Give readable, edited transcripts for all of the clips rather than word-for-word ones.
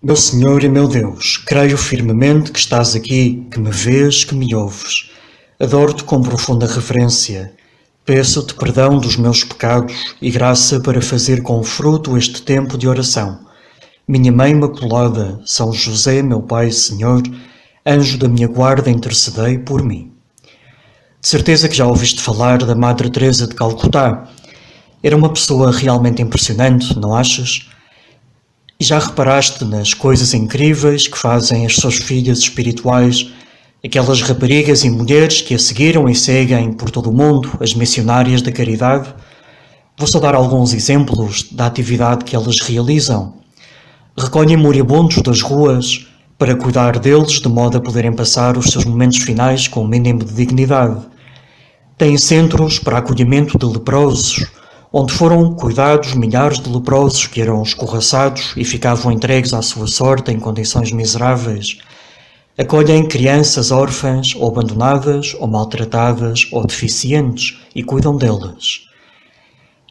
Meu Senhor e meu Deus, creio firmemente que estás aqui, que me vês, que me ouves. Adoro-te com profunda reverência. Peço-te perdão dos meus pecados e graça para fazer com fruto este tempo de oração. Minha Mãe Imaculada, São José, meu Pai e Senhor, anjo da minha guarda, intercedei por mim. De certeza que já ouviste falar da Madre Teresa de Calcutá. Era uma pessoa realmente impressionante, não achas? E já reparaste nas coisas incríveis que fazem as suas filhas espirituais, aquelas raparigas e mulheres que a seguiram e seguem por todo o mundo, as missionárias da caridade? Vou só dar alguns exemplos da atividade que elas realizam. Recolhem moribundos das ruas para cuidar deles de modo a poderem passar os seus momentos finais com o mínimo de dignidade. Têm centros para acolhimento de leprosos, onde foram cuidados milhares de leprosos que eram escorraçados e ficavam entregues à sua sorte em condições miseráveis. Acolhem crianças órfãs ou abandonadas ou maltratadas ou deficientes e cuidam delas.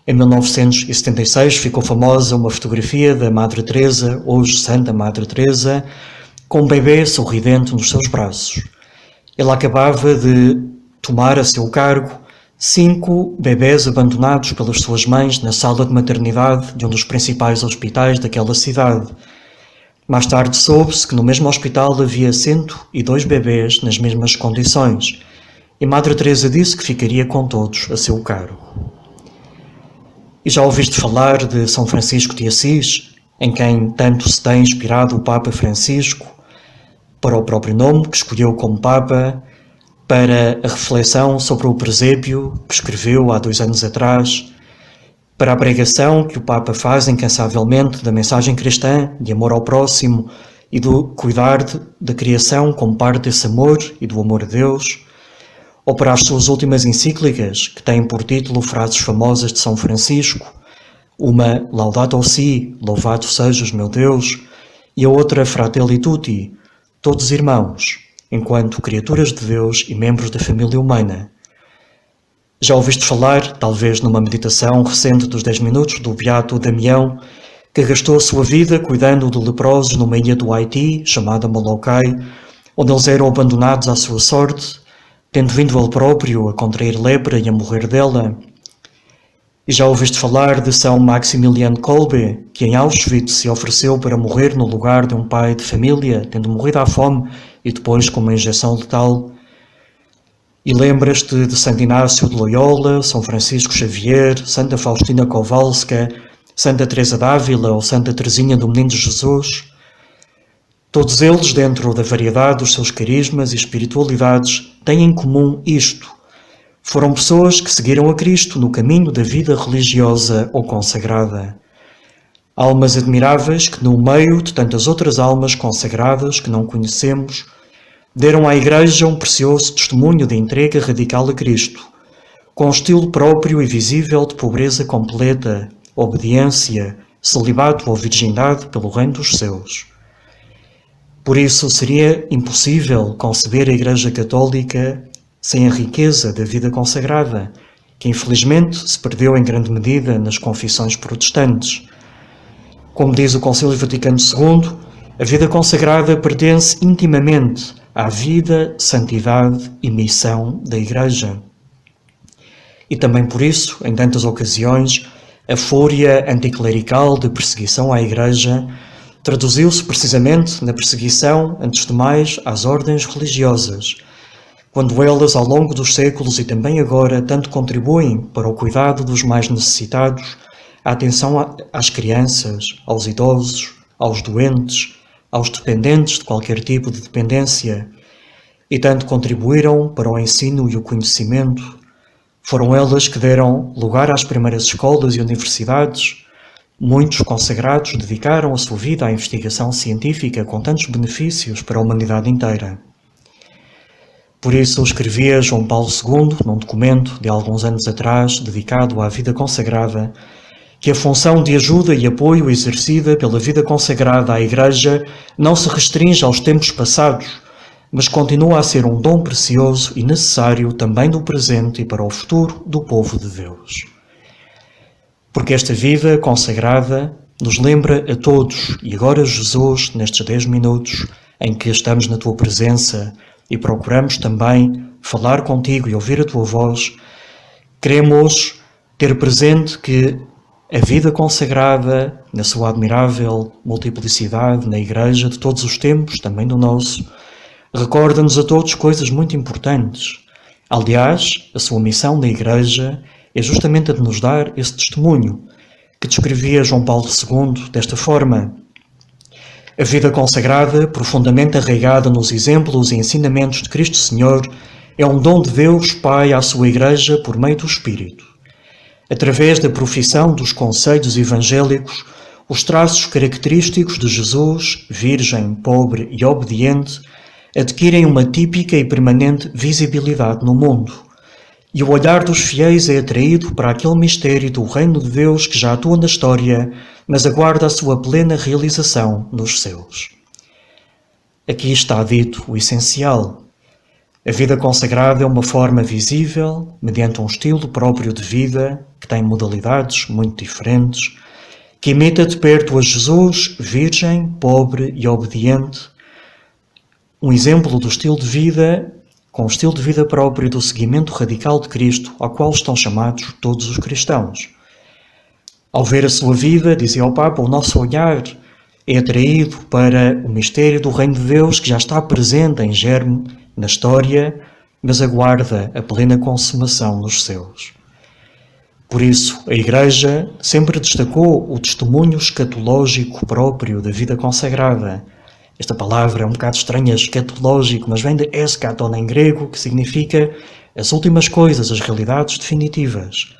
Em 1976 ficou famosa uma fotografia da Madre Teresa, hoje Santa Madre Teresa, com um bebê sorridente nos seus braços. Ela acabava de tomar a seu cargo 5 bebés abandonados pelas suas mães na sala de maternidade de um dos principais hospitais daquela cidade. Mais tarde soube-se que no mesmo hospital havia 102 bebés nas mesmas condições, e Madre Teresa disse que ficaria com todos a seu cargo. E já ouviste falar de São Francisco de Assis, em quem tanto se tem inspirado o Papa Francisco, para o próprio nome que escolheu como Papa, para a reflexão sobre o presépio que escreveu há 2 anos atrás, para a pregação que o Papa faz incansavelmente da mensagem cristã, de amor ao próximo e do cuidar da criação como parte desse amor e do amor a Deus, ou para as suas últimas encíclicas, que têm por título frases famosas de São Francisco, uma Laudato Si, louvado sejas meu Deus, e a outra Fratelli Tutti, todos irmãos, enquanto criaturas de Deus e membros da família humana. Já ouviste falar, talvez numa meditação recente dos 10 minutos, do beato Damião, que gastou a sua vida cuidando de leprosos numa ilha do Haiti, chamada Molokai, onde eles eram abandonados à sua sorte, tendo vindo ele próprio a contrair lepra e a morrer dela. E já ouviste falar de São Maximilian Kolbe, que em Auschwitz se ofereceu para morrer no lugar de um pai de família, tendo morrido à fome e depois com uma injeção letal. E lembras-te de Santo Inácio de Loyola, São Francisco Xavier, Santa Faustina Kowalska, Santa Teresa d'Ávila ou Santa Teresinha do Menino Jesus? Todos eles, dentro da variedade dos seus carismas e espiritualidades, têm em comum isto. Foram pessoas que seguiram a Cristo no caminho da vida religiosa ou consagrada. Almas admiráveis que, no meio de tantas outras almas consagradas que não conhecemos, deram à Igreja um precioso testemunho de entrega radical a Cristo, com um estilo próprio e visível de pobreza completa, obediência, celibato ou virgindade pelo reino dos céus. Por isso, seria impossível conceber a Igreja Católica sem a riqueza da vida consagrada, que infelizmente se perdeu em grande medida nas confissões protestantes. Como diz o Concílio Vaticano II, a vida consagrada pertence intimamente à vida, santidade e missão da Igreja. E também por isso, em tantas ocasiões, a fúria anticlerical de perseguição à Igreja traduziu-se precisamente na perseguição, antes de mais, às ordens religiosas, quando elas, ao longo dos séculos e também agora, tanto contribuem para o cuidado dos mais necessitados, a atenção às crianças, aos idosos, aos doentes, aos dependentes de qualquer tipo de dependência, e tanto contribuíram para o ensino e o conhecimento. Foram elas que deram lugar às primeiras escolas e universidades. Muitos consagrados dedicaram a sua vida à investigação científica com tantos benefícios para a humanidade inteira. Por isso, escrevia João Paulo II, num documento de alguns anos atrás, dedicado à vida consagrada, que a função de ajuda e apoio exercida pela vida consagrada à Igreja não se restringe aos tempos passados, mas continua a ser um dom precioso e necessário também no presente e para o futuro do povo de Deus. Porque esta vida consagrada nos lembra a todos, e agora Jesus, nestes 10 minutos em que estamos na Tua presença e procuramos também falar contigo e ouvir a Tua voz, queremos ter presente que a vida consagrada, na sua admirável multiplicidade, na Igreja de todos os tempos, também do nosso, recorda-nos a todos coisas muito importantes. Aliás, a sua missão na Igreja é justamente a de nos dar esse testemunho que descrevia João Paulo II desta forma: a vida consagrada, profundamente arraigada nos exemplos e ensinamentos de Cristo Senhor, é um dom de Deus Pai à sua Igreja por meio do Espírito. Através da profissão dos conselhos evangélicos, os traços característicos de Jesus, virgem, pobre e obediente, adquirem uma típica e permanente visibilidade no mundo, e o olhar dos fiéis é atraído para aquele mistério do reino de Deus que já atua na história, mas aguarda a sua plena realização nos céus. Aqui está dito o essencial. A vida consagrada é uma forma visível, mediante um estilo próprio de vida, que tem modalidades muito diferentes, que imita de perto a Jesus, virgem, pobre e obediente, um exemplo do estilo de vida, com o estilo de vida próprio do seguimento radical de Cristo, ao qual estão chamados todos os cristãos. Ao ver a sua vida, dizia o Papa, o nosso olhar é atraído para o mistério do reino de Deus que já está presente em germe na história, mas aguarda a plena consumação nos céus. Por isso, a Igreja sempre destacou o testemunho escatológico próprio da vida consagrada. Esta palavra é um bocado estranha, escatológico, mas vem de eschaton em grego, que significa as últimas coisas, as realidades definitivas.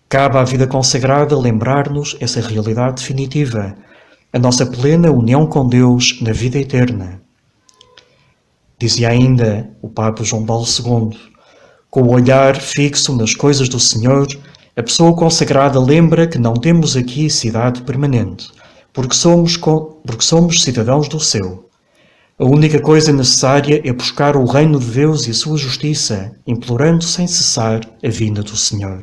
Cabe à vida consagrada lembrar-nos essa realidade definitiva, a nossa plena união com Deus na vida eterna. Dizia ainda o Papa João Paulo II, com o olhar fixo nas coisas do Senhor, a pessoa consagrada lembra que não temos aqui cidade permanente, porque somos cidadãos do céu. A única coisa necessária é buscar o reino de Deus e a sua justiça, implorando sem cessar a vinda do Senhor.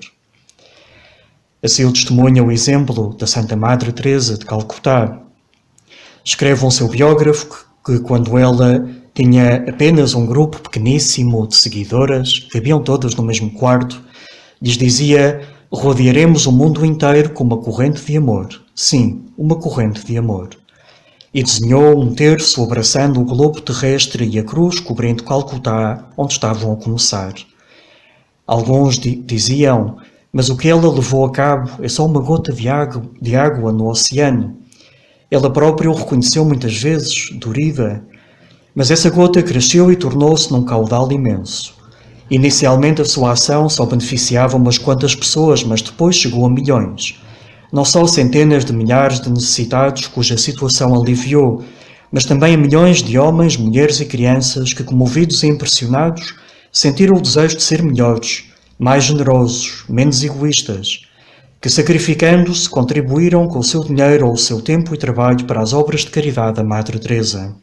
Assim o testemunha o exemplo da Santa Madre Teresa de Calcutá. Escreve um seu biógrafo que quando ela tinha apenas um grupo pequeníssimo de seguidoras, viviam todas no mesmo quarto, lhes dizia: rodearemos o mundo inteiro com uma corrente de amor. Sim, uma corrente de amor. E desenhou um terço abraçando o globo terrestre e a cruz cobrindo Calcutá, onde estavam a começar. Alguns diziam: mas o que ela levou a cabo é só uma gota de água no oceano. Ela própria o reconheceu muitas vezes, dorida, mas essa gota cresceu e tornou-se num caudal imenso. Inicialmente a sua ação só beneficiava umas quantas pessoas, mas depois chegou a milhões. Não só centenas de milhares de necessitados cuja situação aliviou, mas também a milhões de homens, mulheres e crianças que, comovidos e impressionados, sentiram o desejo de ser melhores, mais generosos, menos egoístas, que, sacrificando-se, contribuíram com o seu dinheiro ou o seu tempo e trabalho para as obras de caridade da Madre Teresa.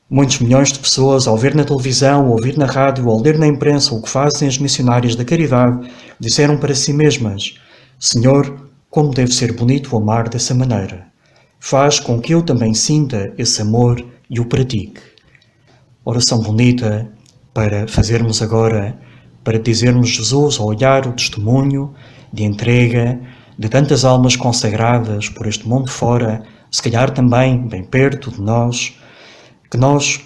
Muitos milhões de pessoas, ao ver na televisão, ouvir na rádio ou ler na imprensa o que fazem as missionárias da caridade, disseram para si mesmas: Senhor, como deve ser bonito amar dessa maneira. Faz com que eu também sinta esse amor e o pratique. Oração bonita para fazermos agora, para dizermos Jesus ao olhar o testemunho de entrega de tantas almas consagradas por este mundo fora, se calhar também bem perto de nós, que nós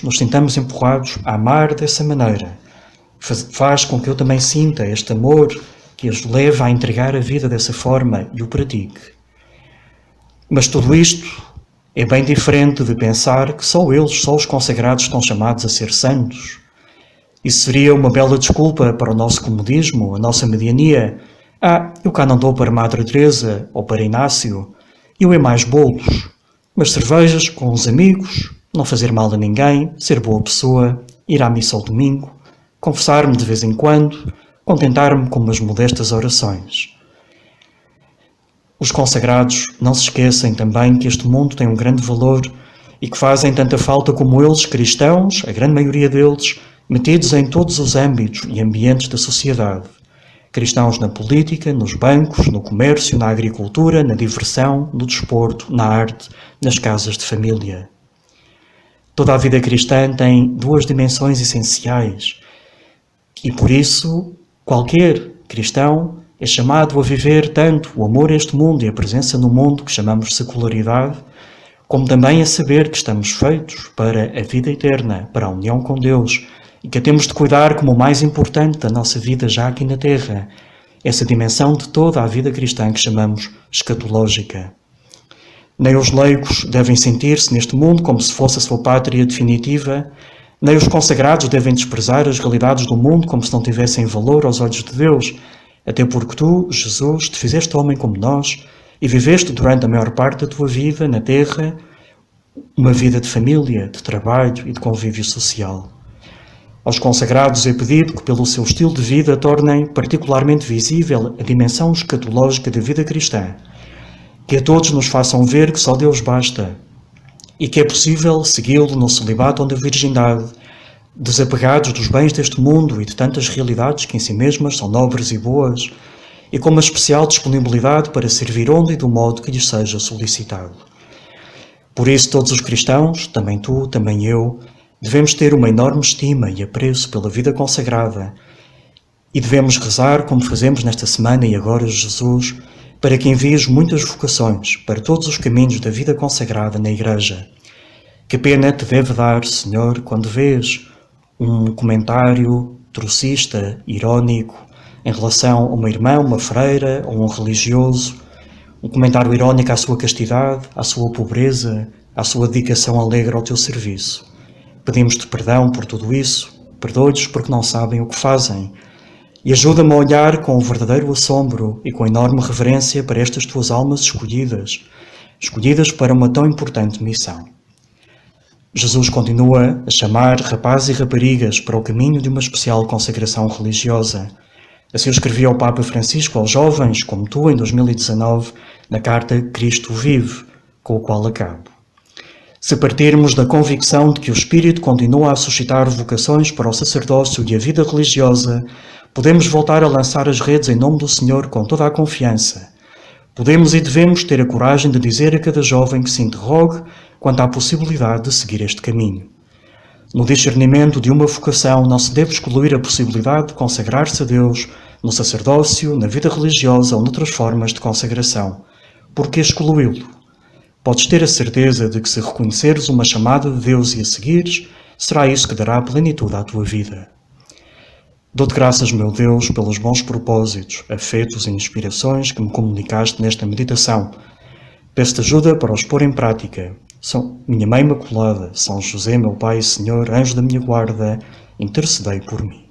nos sintamos empurrados a amar dessa maneira. Faz com que eu também sinta este amor que os leva a entregar a vida dessa forma e o pratique. Mas tudo isto é bem diferente de pensar que só os consagrados, estão chamados a ser santos. Isso seria uma bela desculpa para o nosso comodismo, a nossa mediania. Eu cá não dou para Madre Teresa ou para Inácio, eu é mais bolos. Mas cervejas com os amigos, não fazer mal a ninguém, ser boa pessoa, ir à missa ao domingo, confessar-me de vez em quando, contentar-me com umas modestas orações. Os consagrados não se esquecem também que este mundo tem um grande valor e que fazem tanta falta como eles, cristãos, a grande maioria deles, metidos em todos os âmbitos e ambientes da sociedade, Cristãos na política, nos bancos, no comércio, na agricultura, na diversão, no desporto, na arte, nas casas de família. Toda a vida cristã tem duas dimensões essenciais e, por isso, qualquer cristão é chamado a viver tanto o amor a este mundo e a presença no mundo que chamamos de secularidade, como também a saber que estamos feitos para a vida eterna, para a união com Deus, e que a temos de cuidar como o mais importante da nossa vida já aqui na Terra, essa dimensão de toda a vida cristã que chamamos escatológica. Nem os leigos devem sentir-se neste mundo como se fosse a sua pátria definitiva, nem os consagrados devem desprezar as realidades do mundo como se não tivessem valor aos olhos de Deus, até porque tu, Jesus, te fizeste homem como nós e viveste durante a maior parte da tua vida na Terra uma vida de família, de trabalho e de convívio social. Aos consagrados é pedido que, pelo seu estilo de vida, tornem particularmente visível a dimensão escatológica da vida cristã, que a todos nos façam ver que só Deus basta e que é possível segui-lo no celibato ou na virgindade, desapegados dos bens deste mundo e de tantas realidades que em si mesmas são nobres e boas, e com uma especial disponibilidade para servir onde e do modo que lhes seja solicitado. Por isso, todos os cristãos, também tu, também eu, devemos ter uma enorme estima e apreço pela vida consagrada e devemos rezar, como fazemos nesta semana e agora, Jesus, para que envies muitas vocações para todos os caminhos da vida consagrada na Igreja. Que pena te deve dar, Senhor, quando vês um comentário trocista, irónico, em relação a uma irmã, uma freira ou um religioso, um comentário irónico à sua castidade, à sua pobreza, à sua dedicação alegre ao teu serviço. Pedimos-te perdão por tudo isso, perdoa-lhes porque não sabem o que fazem, e ajuda-me a olhar com o verdadeiro assombro e com enorme reverência para estas tuas almas escolhidas para uma tão importante missão. Jesus continua a chamar rapazes e raparigas para o caminho de uma especial consagração religiosa. Assim escrevia o Papa Francisco aos jovens, como tu, em 2019, na carta Cristo Vive, com o qual acabo. Se partirmos da convicção de que o Espírito continua a suscitar vocações para o sacerdócio e a vida religiosa, podemos voltar a lançar as redes em nome do Senhor com toda a confiança. Podemos e devemos ter a coragem de dizer a cada jovem que se interrogue quanto à possibilidade de seguir este caminho. No discernimento de uma vocação não se deve excluir a possibilidade de consagrar-se a Deus no sacerdócio, na vida religiosa ou noutras formas de consagração. Por que excluí-lo? Podes ter a certeza de que se reconheceres uma chamada de Deus e a seguires, será isso que dará plenitude à tua vida. Dou-te graças, meu Deus, pelos bons propósitos, afetos e inspirações que me comunicaste nesta meditação. Peço-te ajuda para os pôr em prática. Minha Mãe Imaculada, São José, meu Pai e Senhor, anjo da minha guarda, intercedei por mim.